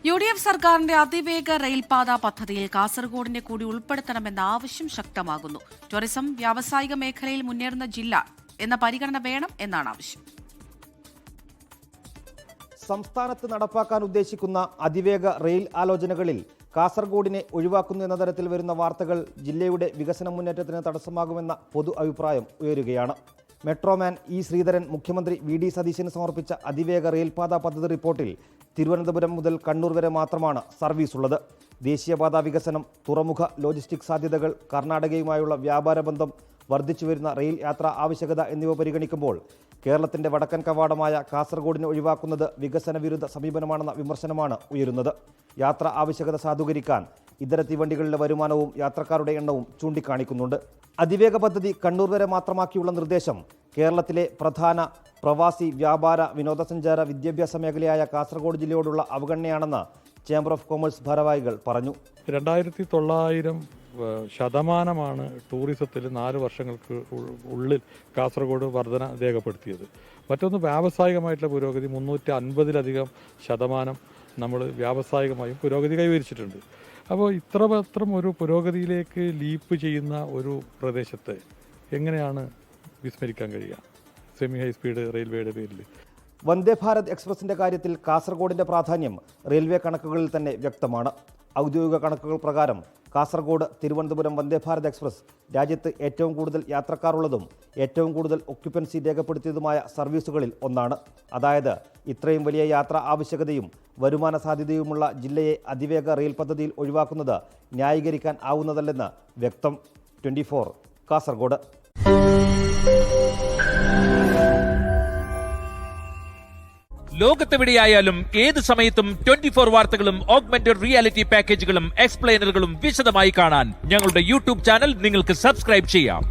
UDF സർക്കാരിന്റെ അതിവേഗ റെയിൽപാത പദ്ധതിയിൽ കാസർഗോഡിനെ കൂടി ഉൾപ്പെടുത്തണമെന്ന ആവശ്യം ശക്തമാകുന്നു. ടൂറിസം, വ്യാവസായിക മേഖലയിൽ മുന്നേറുന്ന ജില്ല എന്ന പരിഗണന വേണം എന്നാണ് ആവശ്യം. സംസ്ഥാനത്ത് നടപ്പാക്കാൻ ഉദ്ദേശിക്കുന്ന അതിവേഗ റെയിൽ ആലോചനകളിൽ കാസർഗോഡിനെ ഒഴിവാക്കുന്നു എന്ന തരത്തിൽ വരുന്ന വാർത്തകൾ ജില്ലയുടെ വികസന മുന്നേറ്റത്തിന് തടസ്സമാകുമെന്ന പൊതു അഭിപ്രായം ഉയരുകയാണ്. മെട്രോമാൻ ശ്രീധരൻ മുഖ്യമന്ത്രി VD സതീശന് സമർപ്പിച്ച അതിവേഗ റെയിൽപാത പദ്ധതി റിപ്പോർട്ടിൽ തിരുവനന്തപുരം മുതൽ കണ്ണൂർ വരെ മാത്രമാണ് സർവീസ് ഉള്ളത്. ദേശീയപാത വികസനം, തുറമുഖ ലോജിസ്റ്റിക് സാധ്യതകൾ, കർണാടകയുമായുള്ള വ്യാപാര ബന്ധം, വർദ്ധിച്ചു വരുന്ന റെയിൽ യാത്രാ ആവശ്യകത എന്നിവ പരിഗണിക്കുമ്പോൾ കേരളത്തിന്റെ വടക്കൻ കവാടമായ കാസർഗോഡിനെ ഒഴിവാക്കുന്നത് വികസന വിരുദ്ധ സമീപനമാണെന്ന വിമർശനമാണ് ഉയരുന്നത്. യാത്രാ ആവശ്യകത സാധൂകരിക്കാൻ ഇതര തീവണ്ടികളിലെ വരുമാനവും യാത്രക്കാരുടെ എണ്ണവും ചൂണ്ടിക്കാണിക്കുന്നുണ്ട്. അതിവേഗ പദ്ധതി കണ്ണൂർ വരെ മാത്രമാക്കിയുള്ള നിർദ്ദേശം കേരളത്തിലെ പ്രധാന പ്രവാസി, വ്യാപാര, വിനോദസഞ്ചാര, വിദ്യാഭ്യാസ മേഖലയായ കാസർഗോഡ് ജില്ലയോടുള്ള അവഗണനയാണെന്ന് ചേംബർ ഓഫ് കൊമേഴ്സ് ഭാരവാഹികൾ പറഞ്ഞു. 2900% ടൂറിസത്തിൽ 4 വർഷങ്ങൾക്ക് ഉള്ളിൽ കാസർഗോഡ് വർധന രേഖപ്പെടുത്തിയത്. മറ്റൊന്ന് വ്യാവസായികമായിട്ടുള്ള പുരോഗതി 350% നമ്മൾ വ്യാവസായികമായും പുരോഗതി കൈവരിച്ചിട്ടുണ്ട്. അപ്പോൾ ഇത്രമാത്രം ഒരു പുരോഗതിയിലേക്ക് ലീപ്പ് ചെയ്യുന്ന ഒരു പ്രദേശത്തെ എങ്ങനെയാണ് വിസ്മരിക്കാൻ കഴിയുക സെമി ഹൈ സ്പീഡ് റെയിൽവേയുടെ പേരിൽ? വന്ദേ ഭാരത് എക്സ്പ്രസിന്റെ കാര്യത്തിൽ കാസർഗോഡിന്റെ പ്രാധാന്യം റെയിൽവേ കണക്കുകളിൽ തന്നെ വ്യക്തമാണ്. ഔദ്യോഗിക കണക്കുകൾ പ്രകാരം കാസർഗോഡ് തിരുവനന്തപുരം വന്ദേ ഭാരത് എക്സ്പ്രസ് രാജ്യത്ത് ഏറ്റവും കൂടുതൽ യാത്രക്കാരുള്ളതും ഏറ്റവും കൂടുതൽ ഒക്യുപ്പൻസി രേഖപ്പെടുത്തിയതുമായ സർവീസുകളിൽ ഒന്നാണ്. അതായത് ഇത്രയും വലിയ യാത്രാ ആവശ്യകതയും വരുമാന സാധ്യതയുമുള്ള ജില്ലയെ അതിവേഗ റെയിൽ പദ്ധതിയിൽ ഒഴിവാക്കുന്നത് ന്യായീകരിക്കാൻ ആവുന്നതല്ലെന്ന് വ്യക്തം. 24 കാസർഗോഡ്. ലോകത്തെവിടെയായാലും ഏത് സമയത്തും 24 വാർത്തകളും ഓഗ്മെന്റഡ് റിയാലിറ്റി പാക്കേജുകളും എക്സ്പ്ലെയിനറുകളും വിശദമായി കാണാൻ ഞങ്ങളുടെ YouTube ചാനൽ നിങ്ങൾക്ക് സബ്സ്ക്രൈബ് ചെയ്യാം.